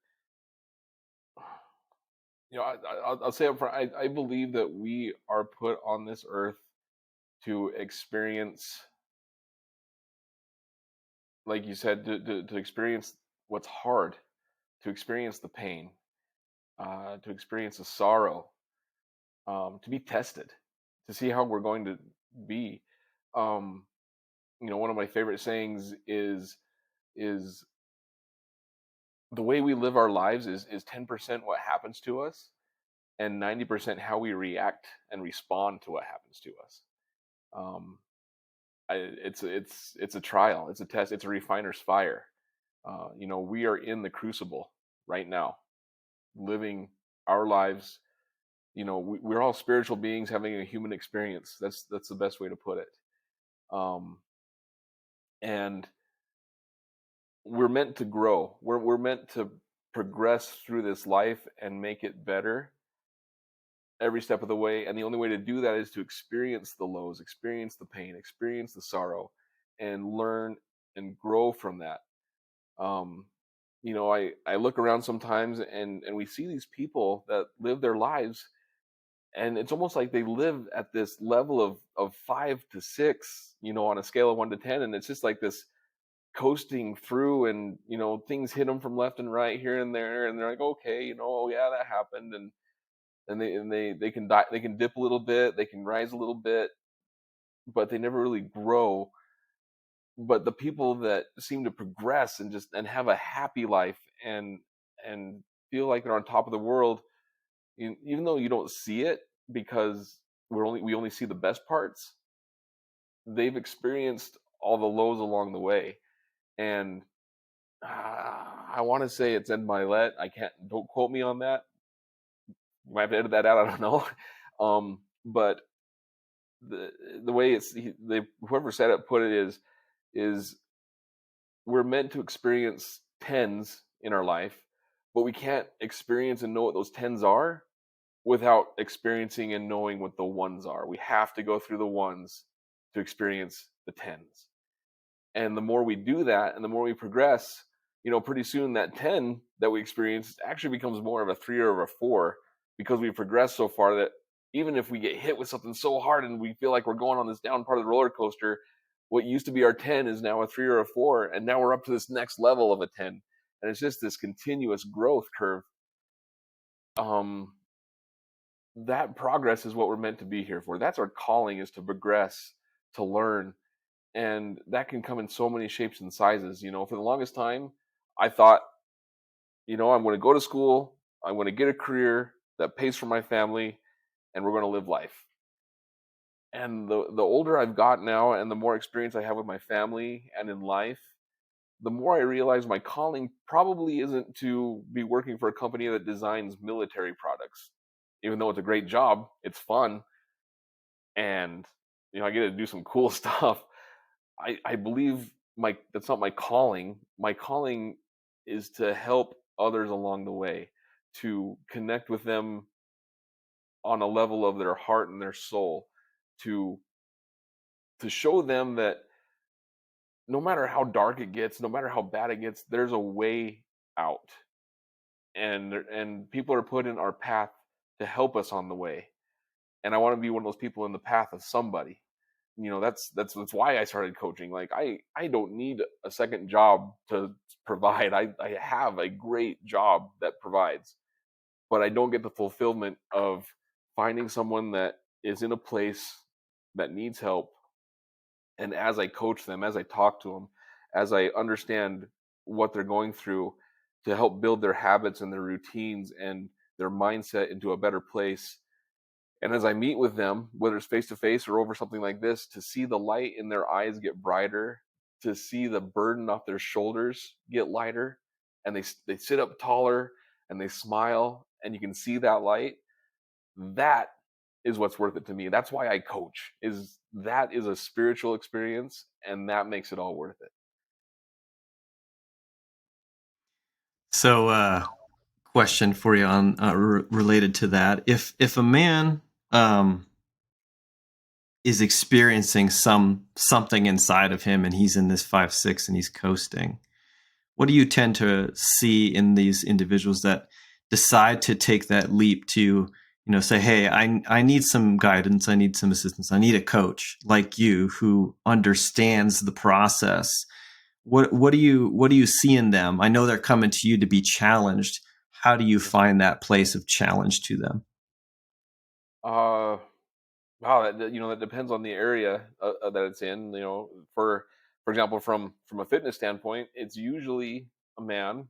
I'll say up front, I believe that we are put on this earth to experience, like you said, to experience what's hard, to experience the pain, to experience the sorrow, to be tested, to see how we're going to be. Um, One of my favorite sayings is the way we live our lives is 10% what happens to us and 90% how we react and respond to what happens to us. Um, it's a trial, it's a test, it's a refiner's fire. We are in the crucible right now, living our lives. We're all spiritual beings having a human experience. That's the best way to put it. Um, and we're meant to grow. We're meant to progress through this life and make it better every step of the way. And the only way to do that is to experience the lows, experience the pain, experience the sorrow, and learn and grow from that. Um, I look around sometimes and we see these people that live their lives, and it's almost like they live at this level of 5 to 6, on a scale of 1 to 10, and it's just like this coasting through, and things hit them from left and right here and there, and they're like, okay, oh yeah, that happened, and they can die, they can dip a little bit, they can rise a little bit, but they never really grow. But the people that seem to progress and have a happy life and feel like they're on top of the world, even though you don't see it because we only see the best parts, they've experienced all the lows along the way. And I want to say it's Ed Milet. I can't. Don't quote me on that. You might have to edit that out. I don't know. But the way whoever said it put it is we're meant to experience tens in our life, but we can't experience and know what those tens are without experiencing and knowing what the ones are. We have to go through the ones to experience the tens. And the more we do that and the more we progress, pretty soon that 10 that we experience actually becomes more of a 3 or a 4, because we've progressed so far that even if we get hit with something so hard and we feel like we're going on this down part of the roller coaster, what used to be our 10 is now a 3 or a 4, and now we're up to this next level of a 10. And it's just this continuous growth curve. That progress is what we're meant to be here for. That's our calling, is to progress, to learn. And that can come in so many shapes and sizes. For the longest time, I thought, I'm going to go to school, I'm going to get a career that pays for my family, and we're going to live life. And the older I've got now and the more experience I have with my family and in life, the more I realize my calling probably isn't to be working for a company that designs military products. Even though it's a great job, it's fun, and I get to do some cool stuff. I believe that's not my calling. My calling is to help others along the way, to connect with them on a level of their heart and their soul, to show them that no matter how dark it gets, no matter how bad it gets, there's a way out. And people are put in our path to help us on the way. And I want to be one of those people in the path of somebody. That's why I started coaching. Like, I don't need a second job to provide. I have a great job that provides, but I don't get the fulfillment of finding someone that is in a place that needs help. And as I coach them, as I talk to them, as I understand what they're going through, to help build their habits and their routines and their mindset into a better place, And as I meet with them, whether it's face to face or over something like this, to see the light in their eyes get brighter, to see the burden off their shoulders get lighter, and they sit up taller and they smile, and you can see that light. That is what's worth it to me. That's why I coach. Is that is a spiritual experience, and that makes it all worth it. So, question for you on related to that: if a man is experiencing something inside of him, and he's in this 5-6 and he's coasting, what do you tend to see in these individuals that decide to take that leap to, say, hey, I need some guidance, I need some assistance, I need a coach like you who understands the process? What do you see in them? I know they're coming to you to be challenged. How do you find that place of challenge to them? Uh, wow, that depends on the area that it's in. For example, from a fitness standpoint, it's usually a man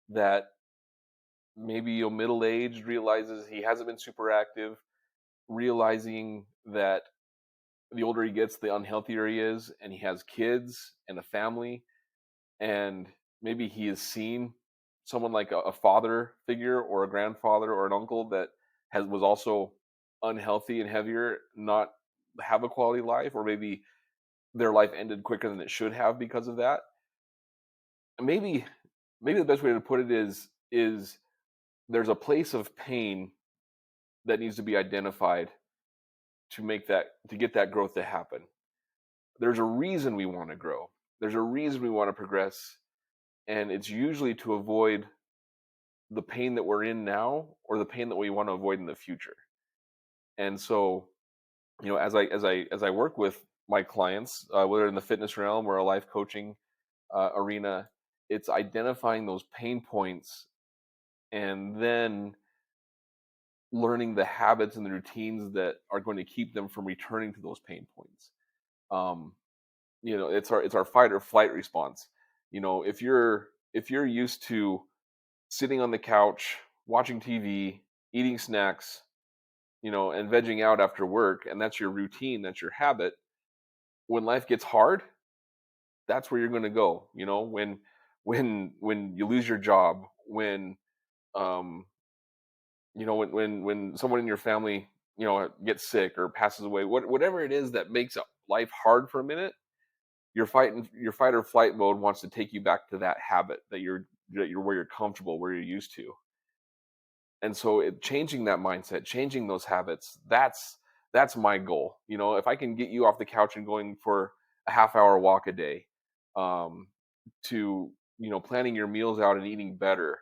that maybe middle aged, realizes he hasn't been super active, realizing that the older he gets, the unhealthier he is, and he has kids and a family, and maybe he has seen someone like a father figure or a grandfather or an uncle that was also unhealthy and heavier, not have a quality life, or maybe their life ended quicker than it should have because of that. Maybe maybe the best way to put it is there's a place of pain that needs to be identified to get that growth to happen. There's a reason we want to grow. There's a reason we want to progress, and it's usually to avoid the pain that we're in now or the pain that we want to avoid in the future. And so, as I work with my clients, whether in the fitness realm or a life coaching arena, it's identifying those pain points and then learning the habits and the routines that are going to keep them from returning to those pain points. Um, it's our fight or flight response. If you're used to sitting on the couch, watching TV, eating snacks, and vegging out after work, and that's your routine, that's your habit. When life gets hard, that's where you're going to go. When you lose your job, um, when someone in your family, gets sick or passes away, whatever it is that makes life hard for a minute, your fight or flight mode wants to take you back to that habit that you're where you're comfortable, where you're used to. And so changing that mindset, changing those habits, that's my goal. If I can get you off the couch and going for a half hour walk a day, um, to planning your meals out and eating better,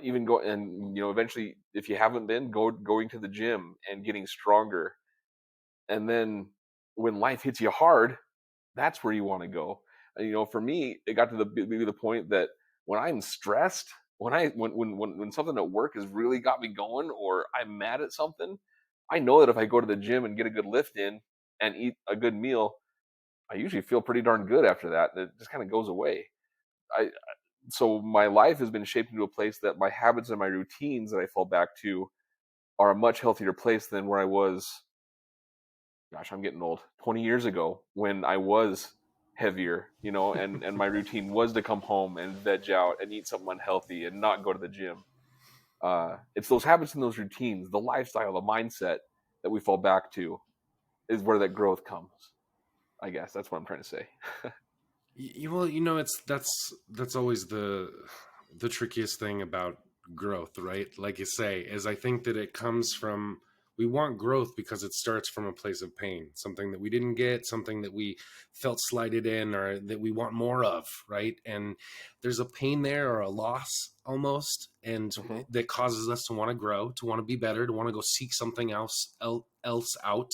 even go and eventually, if you haven't been going to the gym and getting stronger, and then when life hits you hard, that's where you want to go. And, for me, it got to the point that when I'm stressed, when something at work has really got me going, or I'm mad at something, I know that if I go to the gym and get a good lift in and eat a good meal, I usually feel pretty darn good after that. It just kind of goes away. So my life has been shaped into a place that my habits and my routines that I fall back to are a much healthier place than where I was. Gosh, I'm getting old. 20 years ago, when I was heavier, and my routine was to come home and veg out and eat something unhealthy and not go to the gym. It's those habits and those routines, the lifestyle, the mindset that we fall back to is where that growth comes. I guess that's what I'm trying to say. Well, it's that's always the trickiest thing about growth, right? Like you say, is I think that it comes from, we want growth because it starts from a place of pain, something that we didn't get, something that we felt slighted in, or that we want more of, right? And there's a pain there, or a loss almost, and Hmm. that causes us to want to grow, to want to be better, to want to go seek something else out,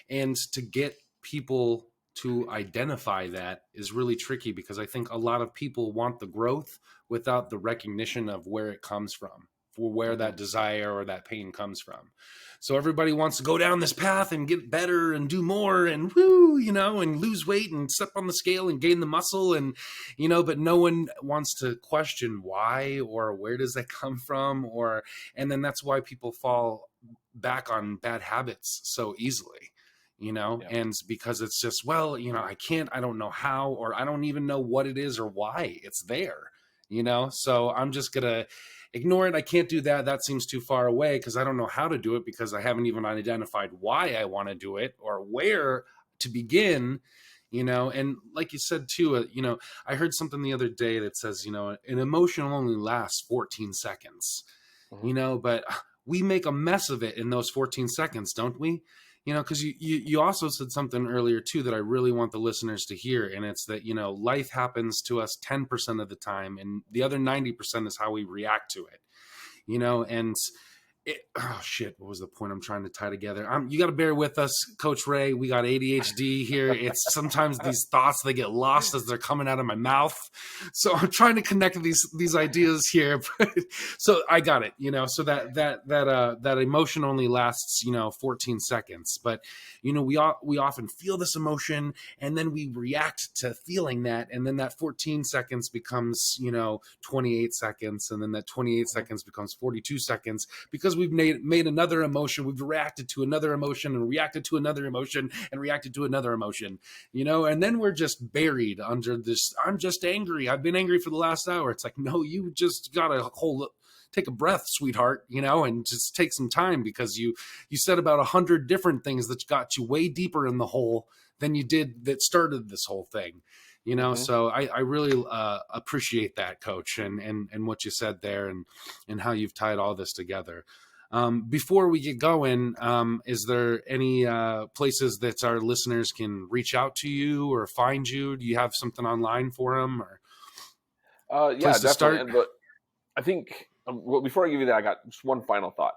and to get people to identify that is really tricky, because I think a lot of people want the growth without the recognition of where it comes from, for where Hmm. that desire or that pain comes from. So everybody wants to go down this path and get better and do more and woo, and lose weight and step on the scale and gain the muscle, and but no one wants to question why, or where does that come from, and then that's why people fall back on bad habits so easily, Yeah. and because it's just, well, I don't know how, or I don't even know what it is or why it's there, so I'm just gonna ignore it. I can't do that. That seems too far away because I don't know how to do it, because I haven't even identified why I want to do it or where to begin, and like you said too, I heard something the other day that says, an emotion only lasts 14 seconds, but we make a mess of it in those 14 seconds, don't we? Because you also said something earlier too that I really want the listeners to hear, and it's that life happens to us 10% of the time, and the other 90% is how we react to it. And oh shit, what was the point I'm trying to tie together? You got to bear with us, Coach Ray. We got ADHD here. It's sometimes these thoughts, they get lost as they're coming out of my mouth, so I'm trying to connect these ideas here. So I got it. So that emotion only lasts 14 seconds, but we often feel this emotion, and then we react to feeling that, and then that 14 seconds becomes 28 seconds, and then that 28 seconds becomes 42 seconds, because we've made another emotion, we've reacted to another emotion, and reacted to another emotion, and reacted to another emotion, and then we're just buried under this, I'm just angry, I've been angry for the last hour. It's like, no, you just gotta take a breath, sweetheart, and just take some time, because you said about 100 different things that got you way deeper in the hole than you did that started this whole thing. So I really appreciate that, Coach, and what you said there, and how you've tied all this together. Before we get going, is there any places that our listeners can reach out to you or find you? Do you have something online for them, or Yeah, place to definitely. start? But I think, well, before I give you that, I got just one final thought.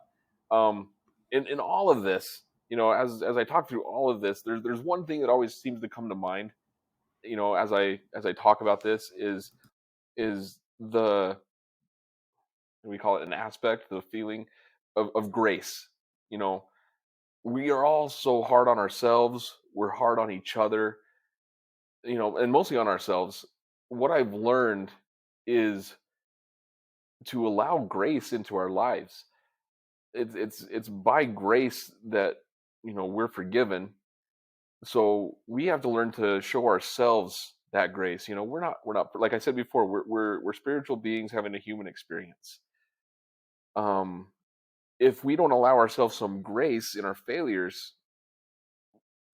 In all of this, as I talk through all of this, there's one thing that always seems to come to mind, as I talk about this, is the, we call it an aspect, the feeling of grace. You know, we are all so hard on ourselves. We're hard on each other, and mostly on ourselves. What I've learned is to allow grace into our lives. It's by grace that we're forgiven. So we have to learn to show ourselves that grace. We're not, like I said before, we're spiritual beings having a human experience. Um, if we don't allow ourselves some grace in our failures,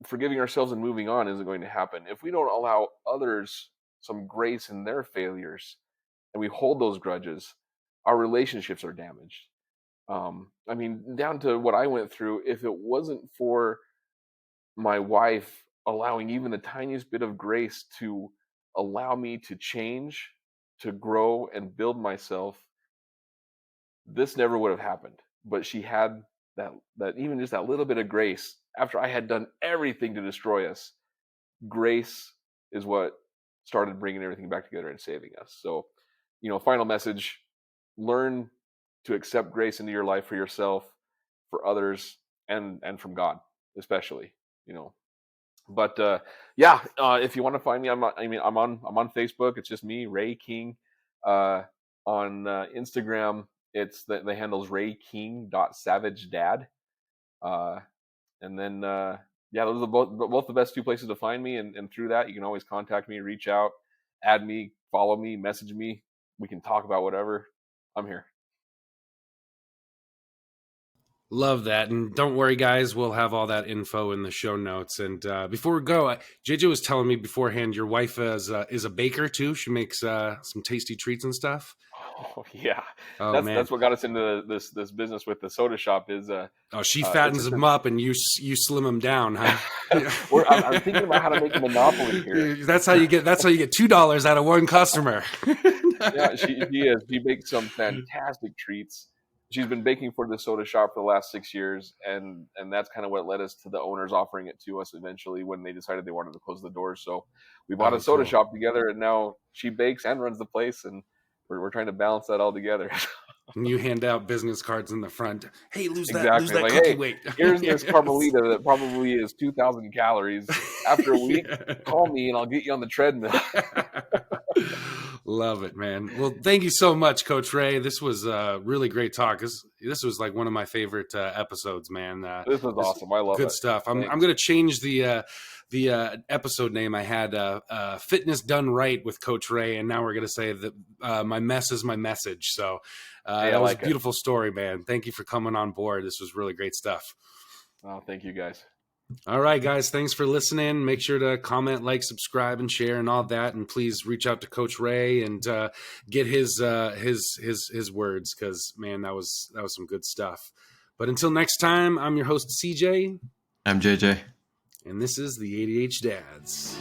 forgiving ourselves and moving on isn't going to happen. If we don't allow others some grace in their failures, and we hold those grudges, our relationships are damaged. I mean, down to what I went through, if it wasn't for my wife allowing even the tiniest bit of grace to allow me to change, to grow and build myself, this never would have happened. But she had that even just that little bit of grace after I had done everything to destroy us. Grace is what started bringing everything back together and saving us. So, final message: learn to accept grace into your life, for yourself, for others, and from God, especially. But yeah, if you want to find me, I'm on Facebook. It's just me, Ray King. On Instagram, it's the handle's rayking.savagedad. Uh, and then yeah, those are both the best two places to find me. And through that, you can always contact me, reach out, add me, follow me, message me. We can talk about whatever. I'm here. Love that. And don't worry, guys, we'll have all that info in the show notes. And before we go, JJ was telling me beforehand your wife is a baker too. She makes some tasty treats and stuff. Oh yeah, Oh man, that's what got us into this business with the soda shop. Is she fattens them up and you slim them down, huh? I'm thinking about how to make a monopoly here. That's how you get $2 out of one customer. Yeah, she is. She makes some fantastic treats. She's been baking for the soda shop for the last 6 years, and that's kind of what led us to the owners offering it to us eventually when they decided they wanted to close the doors. So we bought a soda shop together, and now she bakes and runs the place, and we're trying to balance that all together. And you hand out business cards in the front. Hey, lose that like, cookie hey, weight. Here's this Carmelita that probably is 2,000 calories. After a week, call me and I'll get you on the treadmill. Love it, man. Well, thank you so much, Coach Ray. This was a really great talk. This was like one of my favorite episodes, man. This was awesome. I love good it. stuff. I'm Thanks. going to change the episode name. I had Fitness Done Right with Coach Ray, and now we're going to say that my mess is my message. So Hey, that was like a beautiful story, man. Thank you for coming on board. This was really great stuff. Oh, thank you guys. All right, guys. Thanks for listening. Make sure to comment, like, subscribe, and share, and all that. And please reach out to Coach Ray and get his words, because man, that was some good stuff. But until next time, I'm your host CJ. I'm JJ. And this is the ADH Dads.